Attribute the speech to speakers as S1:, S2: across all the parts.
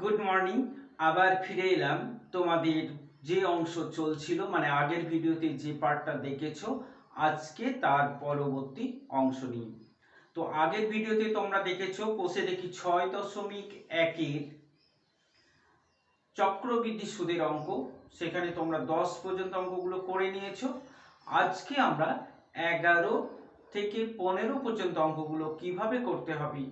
S1: Good morning. আবার ফিরে এলাম তোমাদের যে অংশ চলছিল, মানে আগের ভিডিওতে যে পার্টটা দেখেছো, আজকে তার পরবর্তী অংশ নিয়ে। তো আগের ভিডিওতে তোমরা দেখেছো কোষে দেখি 6.1-এর চক্রবৃদ্ধি সুদের অঙ্ক। সেখানে তোমরা 10 পর্যন্ত অঙ্কগুলো করে নিয়েছো। আজকে আমরা 11 থেকে 15 পর্যন্ত অঙ্কগুলো কিভাবে করতে হবে,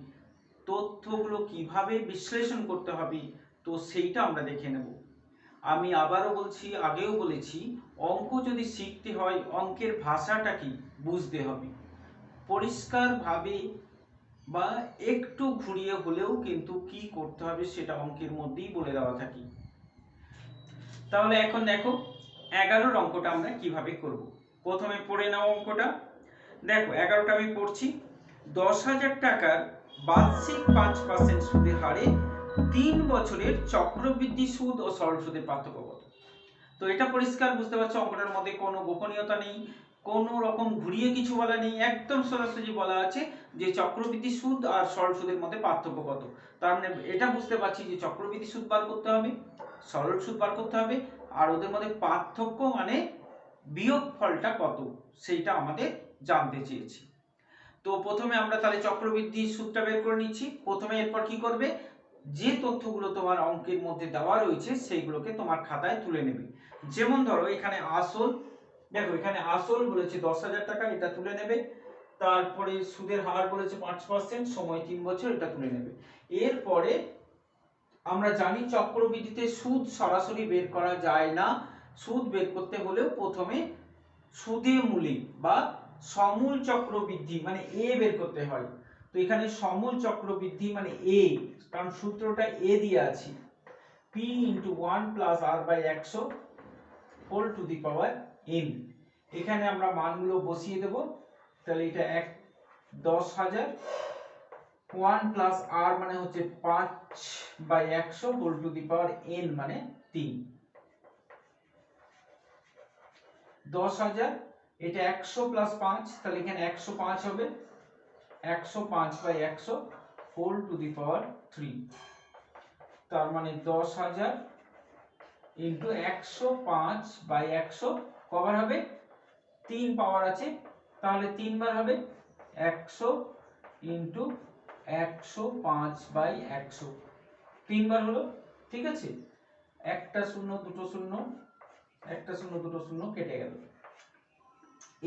S1: তথ্যগুলো কিভাবে বিশ্লেষণ করতে হবে, তো সেইটা আমরা দেখে নেব। আমি আবারও বলছি, আগেও বলেছি, অঙ্ক যদি শিখতে হয় অঙ্কের ভাষাটা কি বুঝতে হবে। পরিষ্কারভাবে বা একটু ঘুরিয়ে হলেও কিন্তু কি করতে হবে সেটা অঙ্কের মধ্যেই বলে দেওয়া থাকে। তাহলে এখন দেখো 11 অঙ্কটা আমরা কিভাবে করব। প্রথমে পড়ে নাও অঙ্কটা। দেখো 11টা আমি পড়ছি। 10,000 টাকার বার্ষিক 5% সুদের হারে 3 বছরের চক্রবৃদ্ধি সুদ ও সরল সুদের পার্থক্য কত? তো এটা পরিষ্কার বুঝতে পারছো, অঙ্কটার মধ্যে কোনো গোপনীয়তা নেই, কোনো রকম ঘুরিয়ে কিছু বলা নেই, একদম সরাসরি বলা আছে যে চক্রবৃদ্ধি সুদ আর সরল সুদের মধ্যে পার্থক্য কত। তার মানে এটা বুঝতে পারছি যে চক্রবৃদ্ধি সুদ বার করতে হবে, সরল সুদ বার করতে হবে, আর ওদের মধ্যে পার্থক্য মানে বিয়োগ ফলটা কত সেইটা আমাদের জানতে চেয়েছি। তো প্রথমে আমরা তাহলে চক্রবৃদ্ধি সুদটা বের করে নিচ্ছি। প্রথমে এরপর কি করবে, যে তথ্যগুলো তোমার অঙ্কের মধ্যে দেওয়া রয়েছে সেইগুলোকে তোমার খাতায় তুলে নেবে। যেমন ধরো এখানে আসল, দেখো এখানে আসল বলেছে 10,000 টাকা, এটা তুলে নেবে। তারপরে সুদের হার বলেছে 5%, সময় 3 বছর, এটা তুলে নেবে। এরপরে আমরা জানি চক্রবৃদ্ধিতে সুদ সরাসরি বের করা যায় না। সুদ বের করতে হলেও প্রথমে সুদে মূলে বা সমূল চক্রবৃদ্ধি মানে এ বের করতে হয়। তো এখানে সমূল চক্রবৃদ্ধি মানে এ, কারণ সূত্রটা এ দিয়ে আছে, p * 1 + r/100 whole to the power n। এখানে আমরা মানগুলো বসিয়ে দেব। তাহলে এটা 10,000, 1 + r মানে হচ্ছে 5/100 whole to the power n মানে 3। 10,000, এটা 100 + 5, তাহলে এখানে 105 হবে, 105/100 হোল টু দি পাওয়ার 3। তার মানে 10,000 ইন্টু 105/100 কবার হবে, 3 পাওয়ার আছে, তাহলে 3 বার হবে। 100 ইন্টু 105/100 3 বার হলো, ঠিক আছে। একটা শূন্য দুটো শূন্য, একটা শূন্য দুটো শূন্য কেটে গেল।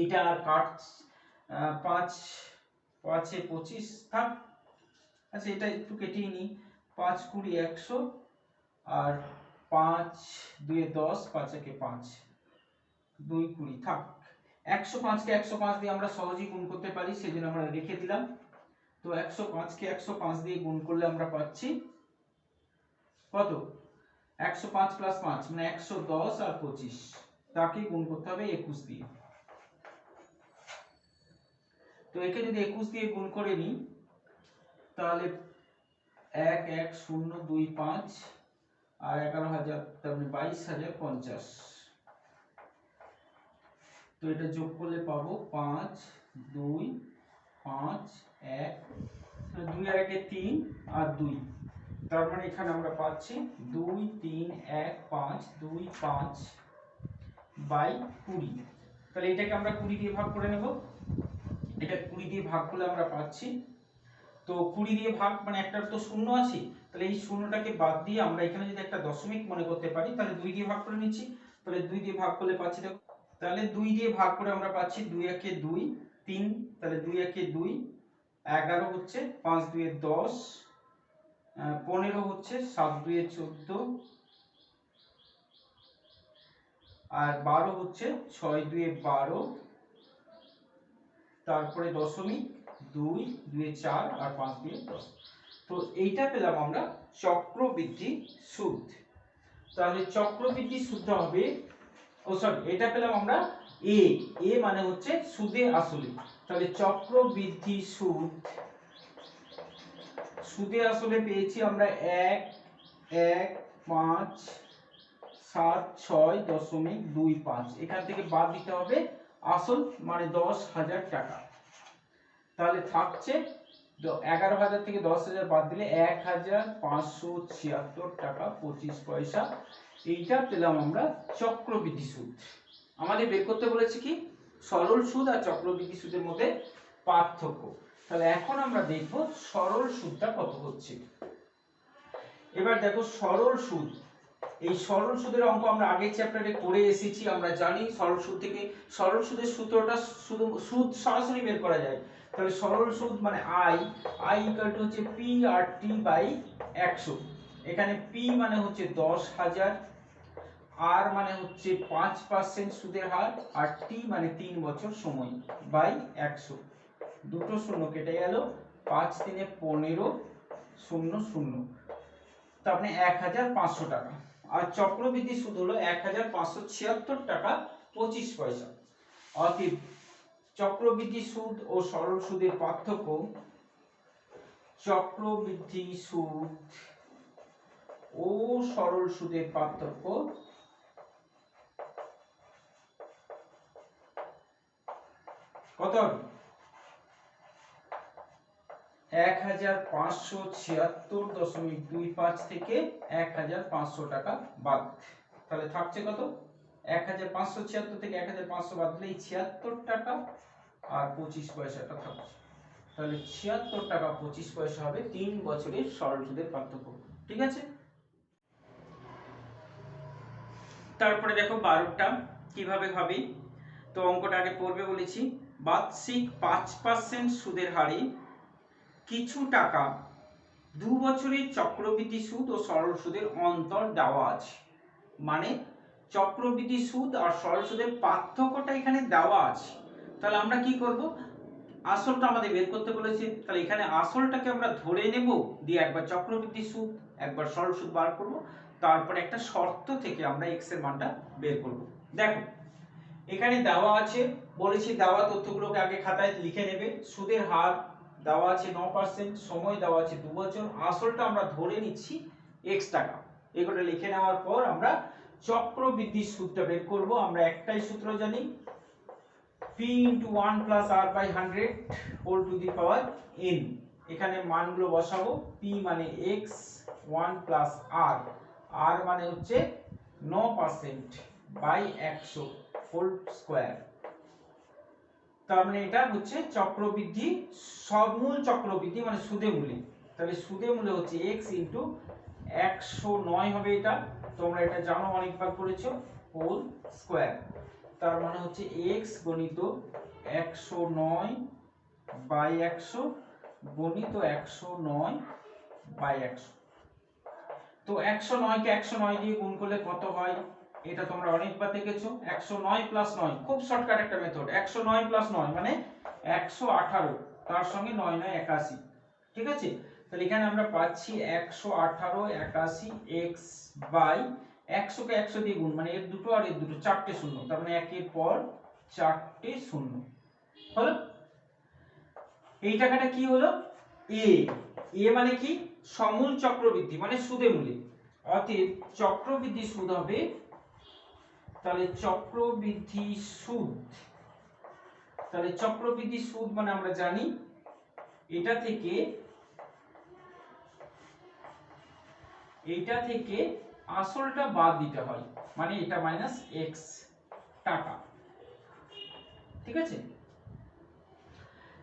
S1: এটা আর কাট 5 5 এ 25 থাক। আচ্ছা এটা একটু কেটেই নি, 5 20 100 আর 5 2 10, 5 1 5, 2 20 থাক। 105 কে 105 দিয়ে আমরা সহজেই গুণ করতে পারি, সেজন্য আমরা রেখে দিলাম। তো 105 কে 105 দিয়ে গুণ করলে আমরা পাচ্ছি কত, 105 + 5 মানে 110 আর 25, তাকে গুণ করতে হবে 21 দিয়ে। তো একে যদি 21 দিয়ে গুণ করে নিই তাহলে 1 1 0 2 5 আর 11,000, তার মানে 22,050। তো এটা যোগ করলে পাবো 5 2 5 1, 2 আর 1 3 আর 2, তার মানে এখানে আমরা পাচ্ছি 2 3 1 5 2 5/20। তাহলে এটাকে আমরা 20 দিয়ে ভাগ করে নেব। এটা 20 দিয়ে ভাগ করলে আমরা পাচ্ছি, তো 20 দিয়ে ভাগ মানে একটার তো শূন্য আছে, তাহলে এই শূন্যটাকে বাদ দিয়ে আমরা এখানে যদি একটা দশমিক মনে করতে পারি, তাহলে 2 দিয়ে ভাগ করে নিচ্ছি। তাহলে 2 দিয়ে ভাগ করলে পাচ্ছি, দেখো তাহলে 2 দিয়ে ভাগ করে আমরা পাচ্ছি 2 1 2 3, তাহলে 2 1 2 11 হচ্ছে, 5 2 10, 15 হচ্ছে, 7 2 14, আর 12 হচ্ছে, 6 2 12, তারপরে দশমিক 2 2 4 আর 5 2 10। তো এইটা পেলাম আমরা চক্রবৃদ্ধি সুদ। তাহলে চক্রবৃদ্ধি সুদ হবে, ও সরি, এটা পেলাম আমরা এ, এ মানে হচ্ছে সুদে আসলে। তাহলে চক্রবৃদ্ধি সুদ, সুদে আসলে পেয়েছি আমরা 1 1 5 7 6.25। এখান থেকে বাদ দিতে হবে আসল মানে 10,000 টাকা। তাহলে থাকছে তো 11,000 থেকে 10,000 বাদ দিলে 1,576 টাকা 25 পয়সা। এইটা পেলাম আমরা চক্রবৃদ্ধি সুদ। আমাদের বের করতে বলেছে কি সরল সুদ আর চক্রবৃদ্ধি সুদের মধ্যে পার্থক্য। তাহলে এখন আমরা দেখব সরল সুদটা কত হচ্ছে। এবার দেখো সরল সুদ, এই সরল সুদের অঙ্ক আমরা আগের চ্যাপ্টারে করে এসেছি। আমরা জানি সরল সুদ থেকে সরল সুদের সূত্রটা শুধু সুদ সরাসরি বের করা যায়। তাহলে সরল সুদ মানে আই ইকুয়াল টু হচ্ছে পি আর টি বাই 100। এখানে পি মানে হচ্ছে 10,000, আর মানে হচ্ছে 5% সুদের হার, আর টি মানে 3 বছর সময় বাই 100। দুটো শূন্য কেটে গেল, 5 3 15 0 0, তার মানে 1,500 টাকা। আর চক্রবৃদ্ধি সুদ হলো 1,576 টাকা 25 পয়সা। অতএব চক্রবৃদ্ধি সুদ ও সরল সুদের পার্থক্য, চক্রবৃদ্ধি সুদ ও সরল সুদের পার্থক্য কত হবে? 1,576.25 থেকে 1,500 টাকা বাদ। তাহলে থাকছে কত? 1,576 থেকে 1,500 বাদ দিলে 76 টাকা আর 25 পয়সাটা থাকছে। তাহলে 76 টাকা 25 পয়সা হবে 3 বছরের সরল সুদের পার্থক্য। ঠিক আছে? তারপরে দেখো 12টা কিভাবে হবে। তো অঙ্কটা আগে পড়বে বলেছি। বার্ষিক 5% সুদের হারে কিছু টাকা 2 বছরের চক্রবৃদ্ধি সুদ ও সরল সুদের অন্তর দেওয়া আছে। মানে চক্রবৃদ্ধি সুদ আর সরল সুদের পার্থক্যটা এখানে দেওয়া আছে। তাহলে আমরা কি করব, আসলটা আমাদের বের করতে বলেছে। তাহলে এখানে আসলটাকে আমরা ধরে নেব, দিয়ে একবার চক্রবৃদ্ধি সুদ একবার সরল সুদ বার করব, তারপরে একটা শর্ত থেকে আমরা এক্স এর মানটা বের করব। দেখো এখানে দেওয়া আছে, বলেছি দেওয়া তথ্যগুলোকে আগে খাতায় লিখে নেবে। সুদের হার দেওয়া আছে 9%, সময় দেওয়া আছে 2 বছর, আসলটা আমরা ধরে নিচ্ছি x টাকা। এগুলো লিখে নেওয়ার পর আমরা চক্রবৃদ্ধি সুদটা বের করব। আমরা একটাই সূত্র জানি, p * 1 + r / 100 whole to the power n। এখানে মানগুলো বসাবো। p মানে x, 1 + r, r মানে হচ্ছে 9% বাই 100 হোল স্কয়ার। তার মানে এটা হচ্ছে চক্রবৃদ্ধি, সমূল চক্রবৃদ্ধি মানে সুদে মূলে। তাহলে সুদে মূলে হচ্ছে x * 109 হবে। এটা তোমরা এটা জানো, অনেকবার করেছো, হোল স্কয়ার। তার মানে হচ্ছে x গণিত 109 বাই 100 গণিত 109 বাই 100। তো 109 কে 109 দিয়ে গুণ করলে কত হয়? এটা তোমরা অনেকবার দেখেছো। 109 + 9 খুব শর্টকাট একটা মেথড। 109 + 9 মানে 118, তার সঙ্গে 9 9 81। ঠিক আছে? তাহলে এখানে আমরা পাচ্ছি 118 81 x বাই 100 কে 100 দিয়ে গুণ, মানে এর দুটো আর এর দুটো, চারটে শূন্য, তার মানে একের পর চারটে শূন্য হলো। এই টাকাটা কি হলো? এ মানে কি? সমূল চক্রবৃদ্ধি মানে সুদে মূলে। অতএব চক্রবৃদ্ধি সুদ হবে, তাহলে চক্রবৃদ্ধি সুদ, তাহলে চক্রবৃদ্ধি সুদ মানে আমরা জানি এটা থেকে আসলটা বাদ দিতে হয়, মানে এটা মাইনাস x টাকা। ঠিক আছে?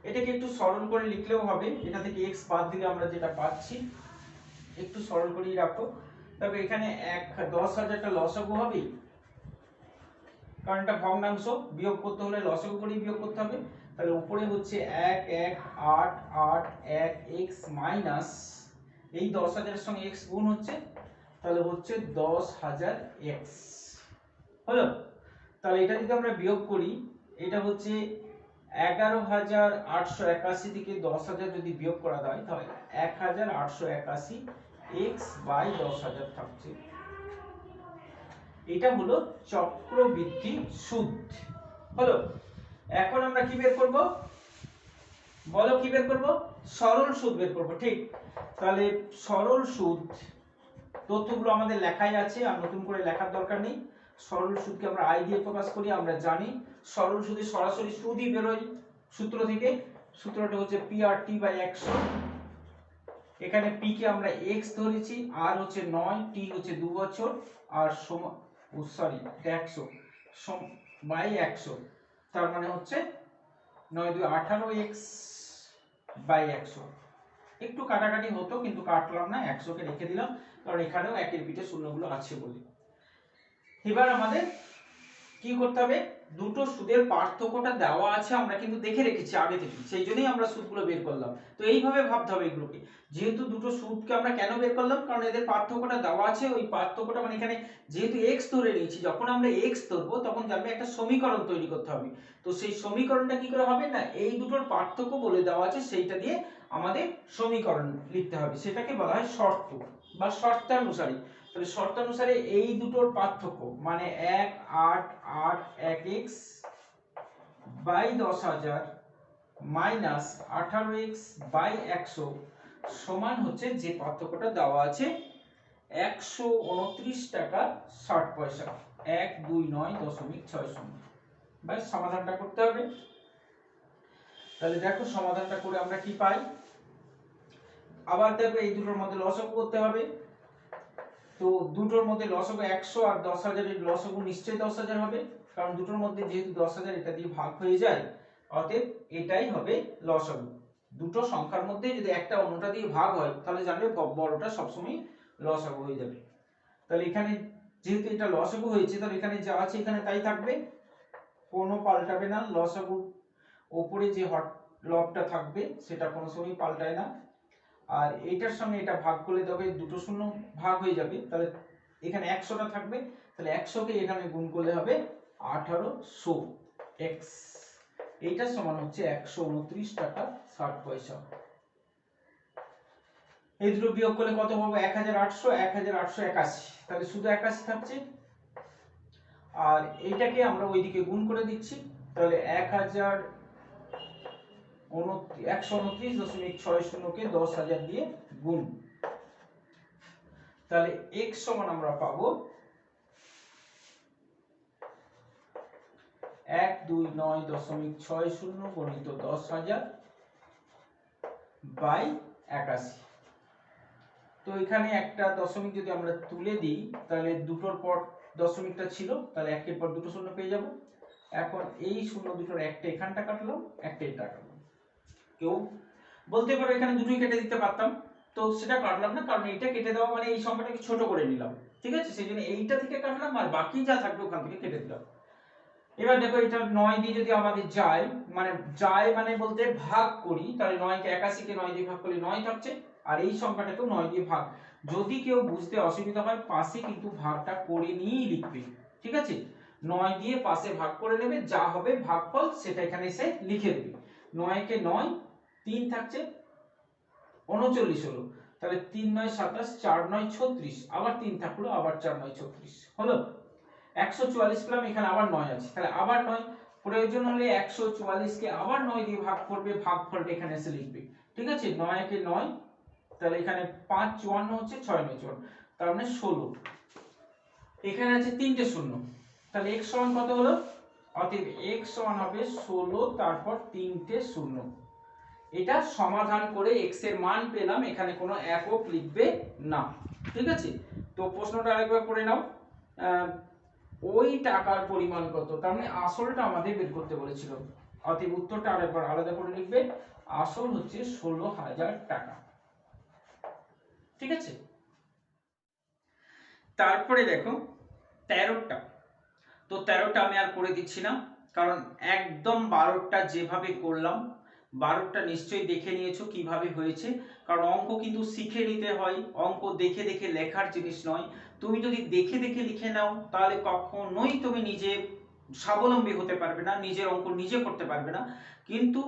S1: এটাকে একটু সরল করে লিখলেও হবে। এটা থেকে x বাদ দিলে আমরা যেটা পাচ্ছি, একটু সরল করেই রাখো। তবে এখানে 10,000টা লসাগু হবে, কারণ এটা ভগ্নাংশ, বিয়োগ করতে হলে লসাগু করেই বিয়োগ করতে হবে। তাহলে উপরে হচ্ছে 1 1 8 8 1 x মাইনাস এই 10,000 এর সঙ্গে x গুণ হচ্ছে, তাহলে হচ্ছে 10,000 x হলো। তাহলে এটা যদি আমরা বিয়োগ করি, এটা হচ্ছে 11,881 থেকে 10,000 যদি বিয়োগ করা হয়, তাহলে 1,881 x বাই 10,000 থাকছে। এটা হলো চক্রবৃদ্ধি সুদ হলো। এখন আমরা কি বের করব? বলো কি বের করব? সরল সুদ বের করব। ঠিক, তাহলে সরল সুদ তথ্যগুলো আমাদের লেখাই আছে, আর নতুন করে লেখার দরকার নেই। সরল সুদকে আমরা আই দিয়ে প্রকাশ করি। আমরা জানি সরল সুদে সরাসরি সুদই বেরোয় সূত্র থেকে, সূত্রটা হচ্ছে PRT বাই 100। এখানে P কে আমরা x ধরেছি, R হচ্ছে 9, T হচ্ছে 2 বছর, আর 100 বাই 100, তার মানে হচ্ছে 9 2 18 x বাই 100। একটু কাটাকাটি হতো কিন্তু কাটলাম না, 100 কে রেখে দিলাম কারণ এখানেও একের পিঠে শূন্যগুলো আছে বলে। এবার আমাদের কি করতে হবে, দুটো সুদের পার্থক্যটা দেওয়া আছে, আমরা কিন্তু দেখে রেখেছি আগে থেকে, সেই জন্যই আমরা সুদগুলো বের করলাম। তো এইভাবে ভাবতে হবে এগুলোকে, যেহেতু দুটো সুদকে আমরা কেন বের করলাম, কারণ এদের পার্থক্যটা দেওয়া আছে। ওই পার্থক্যটা মানে এখানে যেহেতু x ধরে নিয়েছি, যখন আমরা x ধরবো তখন জানবে একটা সমীকরণ তৈরি করতে হবে। তো সেই সমীকরণটা কি করে হবে না, এই দুটোর পার্থক্য বলে দেওয়া আছে, সেইটা দিয়ে আমাদের সমীকরণ লিখতে হবে, সেটাকে বলা হয় শর্ত বা শর্তানুসারী। তাহলে শর্তানুসারে এই দুটোর পার্থক্য মানে 1 8 8 1x by 10,000 minus 18x by 100 সমান হচ্ছে যে পার্থক্যটা দেওয়া আছে 129 টাকা 60 পয়সা, 129.60। ব্যাস সমাধানটা করতে হবে। তাহলে দেখো সমাধানটা করে আমরা কি পাই। আবার দেখো এই দুটোর মধ্যে লসাগু করতে হবে। তো দুটোর মধ্যে লসাগু 100 আর 10,000 এর লসাগু নিশ্চয়ই 10,000 হবে, কারণ দুটোর মধ্যে যেহেতু 10,000 এটা দিয়ে ভাগ হয়ে যায়, অতএব এটাই হবে লসাগু। দুটো সংখ্যার মধ্যে যদি একটা অন্যটা দিয়ে ভাগ হয় তাহলে জানবে বড়টা সবসময় লসাগু হয়ে যাবে। তাহলে এখানে যেহেতু এটা লসাগু হয়েছে, তাহলে এখানে যা আছে এখানে তাই থাকবে, কোনো পাল্টাবে না। লসাগু উপরে যে লবটা থাকবে সেটা কোনো সময় পাল্টায় না। আর এইটার সঙ্গে এটা ভাগ করলে তবে দুটো শূন্য ভাগ হয়ে যাবে, তাহলে এখানে 100টা থাকবে, তাহলে 100 কে এখানে গুণ করলে হবে 1800 x, এইটার সমান হচ্ছে 129 টাকা 60 পয়সা। এই দুটো বিয়োগ করলে কত পাবো, 1800 1881, তাহলে শুধু 81 থাকছে। আর এইটাকে আমরা ওইদিকে গুণ করে দিচ্ছি, তাহলে 129.60 কে 10,000 দিয়ে গুণ, তাহলে x সমান আমরা পাবো 129.60 গণিত 10,000 বাই 81। তো এখানে একটা দশমিক যদি আমরা তুলে দিই তাহলে দুটোর পর দশমিকটা ছিল, তাহলে একের পর দুটো শূন্য পেয়ে যাব। এখন এই শূন্য দুটোর একটা এখানটা কাটলাম, একটা এটা কাটলাম। কেউ বলতে পারো এখানে দুটোই কেটে দিতে পারতাম, তো সেটা কাটলাম না, কারণ এইটা কেটে দেওয়া মানে এই সংখ্যাটাকে ছোট করে নিলাম, ঠিক আছে, সেই জন্য এইটা থেকে কাটলাম আর বাকি যা থাকবে ওখান থেকে কেটে দিলাম। এবার দেখো এটা 9 দিয়ে যদি আমাদের যায় মানে বলতে ভাগ করি, তাহলে 9 কে 81 কে 9 দিয়ে ভাগ করলে 9 থাকছে, আর এই সংখ্যাটাকেও 9 দিয়ে ভাগ। যদি কেউ বুঝতে অসুবিধা হয় পাশে কিন্তু ভাগটা করে নিয়েই লিখবে, ঠিক আছে, 9 দিয়ে পাশে ভাগ করে নেবে, যা হবে ভাগফল সেটা এখানে এসে লিখে দেবে। 9 কে 9, 3 থাকছে 39 হলো, তাহলে 3 9 27, 4 9 36, আবার 3 থাকলো, আবার 4 9 36 হলো 144 পেলাম। এখানে আবার 9 আছে, তাহলে আবার 9, প্রয়োজন হলে 144 কে আবার 9 দিয়ে ভাগ করবে, ভাগফলটা এখানে এসে লিখবে, ঠিক আছে। 9 কে 9, তাহলে এখানে 5 54 হচ্ছে, 6 9 54, তার মানে 16। এখানে আছে তিনটে শূন্য, তাহলে x সমান কত হলো, অতএব x সমান হবে 16 তারপর তিনটে শূন্য। এটা সমাধান করে x এর মান পেলাম, এখানে কোনো একক লিখবে না, ঠিক আছে। তো প্রশ্নটা আরেকবার করে নাও, ওই টাকার পরিমাণ কত, তার মানে আসলটা আমাদের বের করতে বলেছিল, অতএব উত্তরটা আরেকবার আলাদা করে লিখবে, আসল হচ্ছে 16,000 টাকা, ঠিক আছে। তারপরে দেখো 13টা, তো 13টা আমি আর করে দিচ্ছি না, কারণ একদম 12টা যেভাবে করলাম 12টা নিশ্চয়ই দেখে নিয়েছো কিভাবে হয়েছে, কারণ অঙ্ক কিন্তু শিখে নিতে হয়, অঙ্ক দেখে দেখে লেখার জিনিস নয়। তুমি যদি দেখে দেখে লিখে নাও তাহলে কখনোই তুমি নিজে স্বাবলম্বী হতে পারবে না, নিজের অঙ্ক নিজে করতে পারবে না। কিন্তু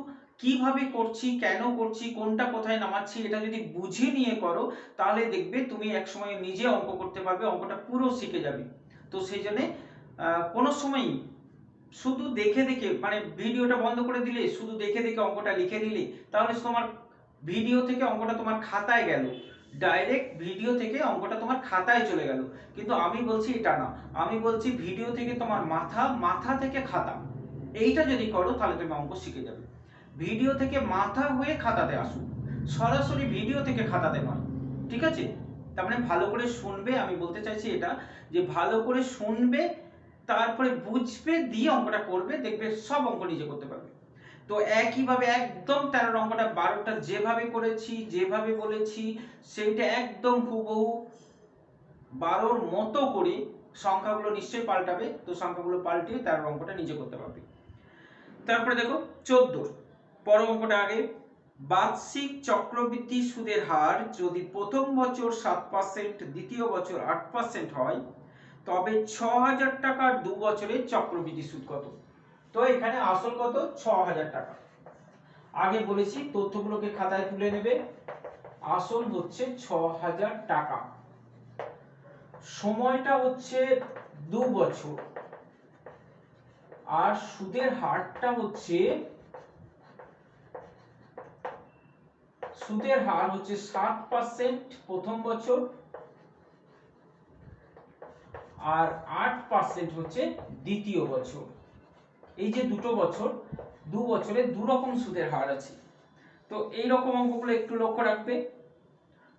S1: কিভাবে করছি, কেন করছি, কোনটা কোথায় নামাচ্ছি, এটা যদি বুঝে নিয়ে করো তাহলে দেখবে তুমি একসময় নিজে অঙ্ক করতে পারবে, অঙ্কটা পুরো শিখে যাবে। তো সেই জন্যে কোনো সময়ই শুধু দেখে দেখে মানে ভিডিওটা বন্ধ করে দিলে শুধু দেখে দেখে অঙ্কটা লিখে নিলে তাহলে তোমার ভিডিও থেকে অঙ্কটা তোমার খাতায় গেল, ডাইরেক্ট ভিডিও থেকে অঙ্কটা তোমার খাতায় চলে গেল। কিন্তু আমি বলছি এটা না, আমি বলছি ভিডিও থেকে তোমার মাথা, মাথা থেকে খাতা, এইটা যদি করো তাহলে তুমি অঙ্ক শিখে যাবে। ভিডিও থেকে মাথা হয়ে খাতাতে আসুন, সরাসরি ভিডিও থেকে খাতাতে নয়। ঠিক আছে? তার মানে ভালো করে শুনবে, আমি বলতে চাইছি এটা যে ভালো করে শুনবে, তারপরে বুঝবে, দিয়ে অঙ্কটা করবে, দেখবে সব অঙ্ক নিজে করতে পারবে। তো একইভাবে একদম 13 অঙ্কটা 12টা যেভাবে করেছি, যেভাবে বলেছি, সেইটা একদম হুবহু 12র মতো করে সংখ্যাগুলো নিশ্চয়ই পাল্টাবে। তো সংখ্যাগুলো পাল্টিয়ে 13 অঙ্কটা নিজে করতে পারবে। তারপরে দেখো 14 পর অঙ্কটা আগে। বার্ষিক চক্রবৃদ্ধি সুদের হার যদি প্রথম বছর 7%, দ্বিতীয় বছর 8% হয়, তবে 6000 টাকার 2 বছরের চক্রবৃদ্ধি সুদ কত? তো এখানে আসল কত? 6000 টাকা। আগে বলেছি তথ্যগুলোকে খাতায় তুলে নেবে। আসল হচ্ছে 6000 টাকা, সময়টা হচ্ছে 2 বছর, আর সুদের হারটা হচ্ছে 7% প্রথম বছর, আর 8% হচ্ছে দ্বিতীয় বছর। এই যে দুটো বছর, 2 বছরে 2 রকম সুদের হার আছে। তো এই রকম অঙ্কগুলো একটু লক্ষ্য রাখবে,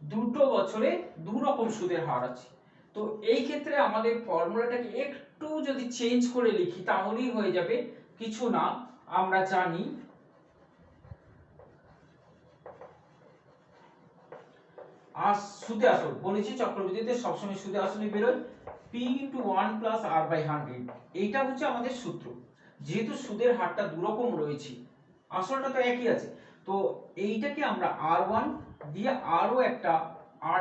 S1: দুটো বছরে 2 রকম সুদের হার আছে। তো এই ক্ষেত্রে আমাদের ফর্মুলাটাকে একটু যদি চেঞ্জ করে লিখি তাহলেই হয়ে যাবে। কিছু না, আমরা জানি সুদে আসল বলেছি, চক্রবৃদ্ধিতে সবসময় সুদে আসলই বেরোয়, p * 1 + r/100। এইটা হচ্ছে আমাদের সূত্র। যেহেতু সুদের হারটা দুরকম রয়েছে, আসলটা তো একই আছে, তো এইটাকে আমরা r1 দিয়ে আরো একটা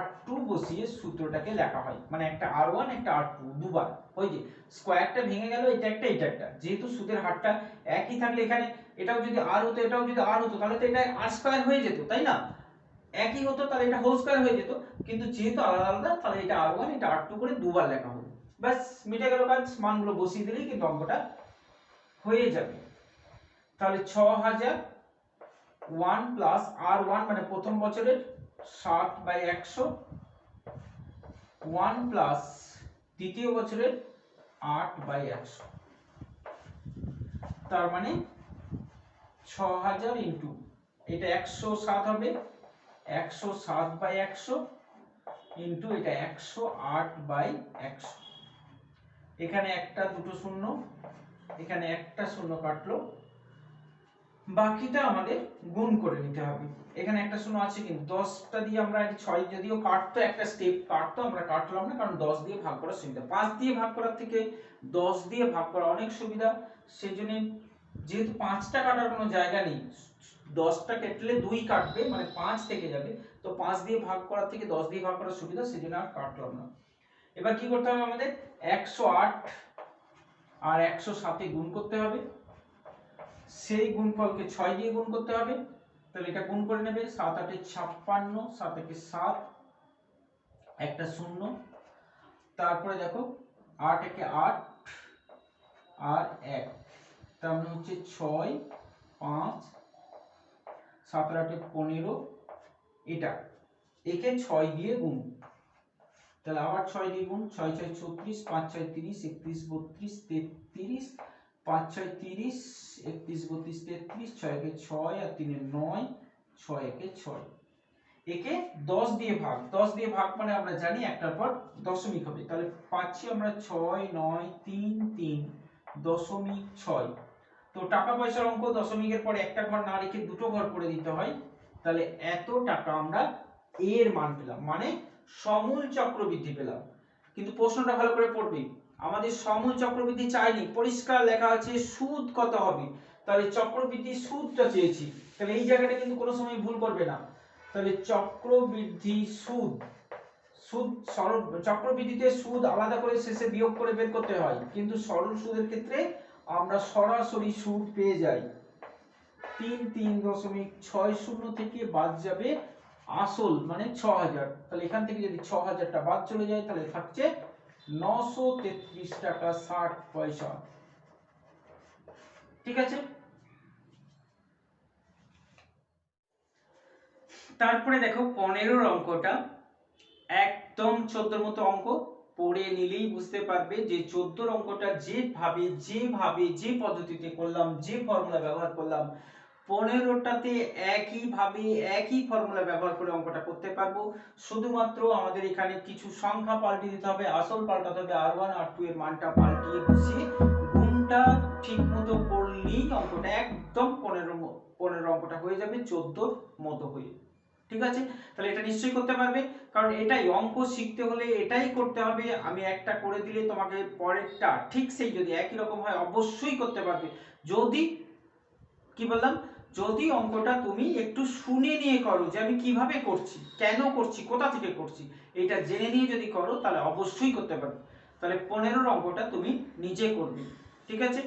S1: r2 বসিয়ে সূত্রটাকে লেখা হয়। মানে একটা r1 একটা r2 দুবার, ওই যে স্কয়ারটা ভেঙে গেল, এটা একটা এটা একটা। যেহেতু সুদের হারটা একই থাকলে এখানে এটাও যদি r হতো এটাও যদি r হতো, তাহলে তো এটা r² হয়ে যেত, তাই না? একই হতো তাহলে এটা হোল স্কয়ার হয়ে যেত, কিন্তু যেহেতু আলাদা আলাদা তাহলে এটা r1 এটা r2 করে দুবার লেখা হলো। ব্যাস মিটে গেল কাজ, মানগুলো বসিয়ে দিলেই কিন্তু অঙ্কটা হয়ে যাবে। তাহলে 6000 1 প্লাস r1 মানে প্রথম বছরের 7/100, 1 প্লাস দ্বিতীয় বছরের 8/100, তার মানে 6000 ইন্টু এটা 107 হবে, 107/100 ইন্টু এটা 108/100। এখানে একটা দুটো শূন্য, এখানে একটা শূন্য কাটলো, বাকিটা আমাদের গুণ করে নিতে হবে। এখানে একটা শূন্য আছে, কিন্তু 10টা দিয়ে আমরা 6 যদিও কাটতো, একটা স্টেপ কাটতো, আমরা কাটলাম না, কারণ 10 দিয়ে ভাগ করার সুবিধা। 5 দিয়ে ভাগ করার থেকে 10 দিয়ে ভাগ করা অনেক সুবিধা। সেজন্য যেহেতু 5টা কাটার কোনো জায়গা নেই, 10টা কেটলে 2 কাটবে, মানে 5 থেকে যাবে, তো 5 দিয়ে ভাগ করার থেকে 10 দিয়ে ভাগ করার সুবিধা, সেজন্য আর কাটলাম না। এবার কি করতে হবে আমাদের? 108 আর 107 এ গুণ করতে হবে, সেই গুণফলকে 6 দিয়ে গুণ করতে হবে। তাহলে এটা গুণ করে নেবে, 7 8 এ 56, 7 1 এ 7, একটা শূন্য, তারপরে দেখো 8 1 এ 8 আর 1, তার মানে হচ্ছে 6 5 7 8 এ 15, এটা একে 6 দিয়ে গুণ। তাহলে আবার 6 দিয়ে গুণ, 6 6 36, 5 6 30, 31 32 33, 5 6 30, 31 32 33, 6 একে 6 আর 3 এ 9, 6 একে 6। একে 10 দিয়ে ভাগ, 10 দিয়ে ভাগ মানে আমরা জানি একটার পর দশমিক হবে। তাহলে পাচ্ছি আমরা 6 9 3 3 দশমিক 6। তো টাকা পয়সার অঙ্ক দশমিকের পর একটা ঘর না রেখে দুটো ঘর করে দিতে হয়। তাহলে এত টাকা আমরা এর মান পেলাম, মানে সমূল চক্রবৃদ্ধি পেলাম। কিন্তু প্রশ্নটা ভালো করে পড়বে, আমাদের সমূল চক্রবৃদ্ধি চাইনি, পরিষ্কার লেখা আছে সুদ কত হবে। তাহলে চক্রবৃদ্ধি সুদটা চেয়েছি, তাহলে এই জায়গাটা কিন্তু কোনো সময় ভুল করবে না। তাহলে চক্রবৃদ্ধি সুদ, সুদ সরল চক্রবৃদ্ধিতে সুদ আলাদা করে শেষে বিয়োগ করে বের করতে হয়, কিন্তু সরল সুদের ক্ষেত্রে আমরা সরাসরি সুদ পেয়ে যাই। 33.60 থেকে বাদ যাবে আসল মানে 6000। তাহলে এখান থেকে যদি 6000টা বাদ চলে যায়, তাহলে থাকছে 933 টাকা 60 পয়সা। ঠিক আছে? তারপরে দেখো 15 অঙ্কটা একদম 14 মতো অঙ্ক, পড়ে নিলেই বুঝতে পারবে যে 14 অঙ্কটা যেভাবে যে পদ্ধতিতে করলাম, যে ফর্মুলা ব্যবহার করলাম, 15টাতে একইভাবে একই ফর্মুলা ব্যবহার করে অঙ্কটা করতে পারবো। শুধুমাত্র আমাদের এখানে কিছু সংখ্যা পাল্টে দিতে হবে, আসল পাল্টাতে হবে r1 r2 এর মানটা পাল্টিয়ে বসিয়ে গুণটা ঠিক মতো করলেই অঙ্কটা একদম 15 অঙ্কটা হয়ে যাবে 14 মতো হয়ে। ঠিক আছে, তাহলে এটা নিশ্চয়ই করতে পারবে, কারণ এটাই অঙ্ক শিখতে হলে এটাই করতে হবে। আমি একটা করে দিলে তোমাকে পরেরটা ঠিক সেই যদি একই রকম হয় অবশ্যই করতে পারবে। যদি কি বললাম, যদি অঙ্কটা তুমি একটু শুনে নিয়ে করো যে আমি কিভাবে করছি, কেন করছি, কোথা থেকে করছি, এটা জেনে নিয়ে যদি করো তাহলে অবশ্যই করতে পারবে। তাহলে 15 অঙ্কটা তুমি নিজে করবে। ঠিক আছে।